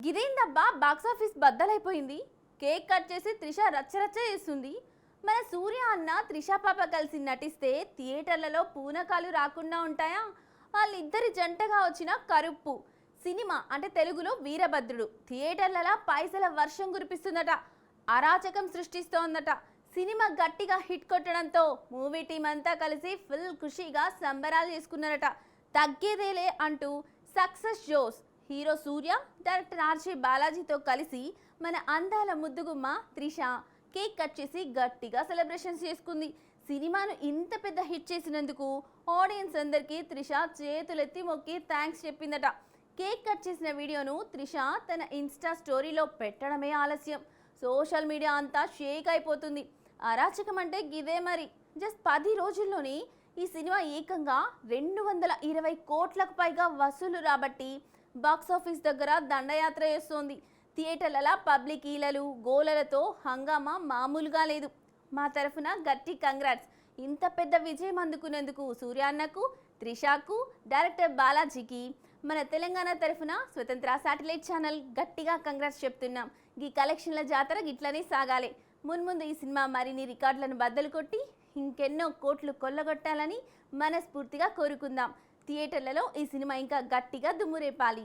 ఇదేందబ్బా box office బద్దలైపోయింది. Cake cut చేసి త్రిష రచ్చరచ్చ చేస్తుంది. మన సూర్య అన్న త్రిష పాప కలిసి నటిస్తే థియేటర్లలో పూనకాలు రాకుండా ఉంటాయా? వాళ్ళిద్దరి జంటగా వచ్చిన కరుప్పు సినిమా అంటే తెలుగులో వీరభద్రుడు థియేటర్లలో పైసల వర్షం కురిపిస్తుందట, అరాచకం సృష్టిస్తోందట. సినిమా గట్టిగా హిట్ కొట్టడంతో మూవీ టీం అంతా కలిసి ఫుల్ ఖుషీగా సంబరాలు చేసుకున్నారట. తగ్గేదేలే అంటూ సక్సెస్ జోస్ హీరో సూర్య, డైరెక్టర్ ఆర్జే బాలాజీతో కలిసి మన అందాల ముద్దుగుమ్మ త్రిష కేక్ కట్ చేసి గట్టిగా సెలబ్రేషన్స్ చేసుకుంది. సినిమాను ఇంత పెద్ద హిట్ చేసినందుకు ఆడియన్స్ అందరికీ త్రిష చేతులెత్తి మొక్కి థ్యాంక్స్ చెప్పిందట. కేక్ కట్ చేసిన వీడియోను త్రిష తన ఇన్స్టా స్టోరీలో పెట్టడమే ఆలస్యం. సోషల్ మీడియా అంతా షేక్ అయిపోతుంది. అరాచకం అంటే గిదే మరి. జస్ట్ 10 రోజుల్లోనే ఈ సినిమా ఏకంగా 220 కోట్లకు పైగా వసూలు రాబట్టి బాక్సాఫీస్ దగ్గర దండయాత్ర చేస్తోంది. థియేటర్ల పబ్లిక్ ఈలలు గోలలతో హంగామా మామూలుగా లేదు. మా తరఫున గట్టి కంగ్రాట్స్. ఇంత పెద్ద విజయం అందుకునేందుకు సూర్య అన్నకు, త్రిషకు, డైరెక్టర్ బాలాజీకి మన తెలంగాణ తరఫున స్వతంత్ర శాటిలైట్ ఛానల్ గట్టిగా కంగ్రాట్స్ చెప్తున్నాం. ఈ కలెక్షన్ల జాతర గిట్లనే సాగాలి. మున్ముందు ఈ సినిమా మరిన్ని రికార్డులను బద్దలు కొట్టి ఇంకెన్నో కోట్లు కొల్లగొట్టాలని మనస్ఫూర్తిగా కోరుకుందాం. థియేటర్లలో ఈ సినిమా ఇంకా గట్టిగా దుమ్మురేపాలి.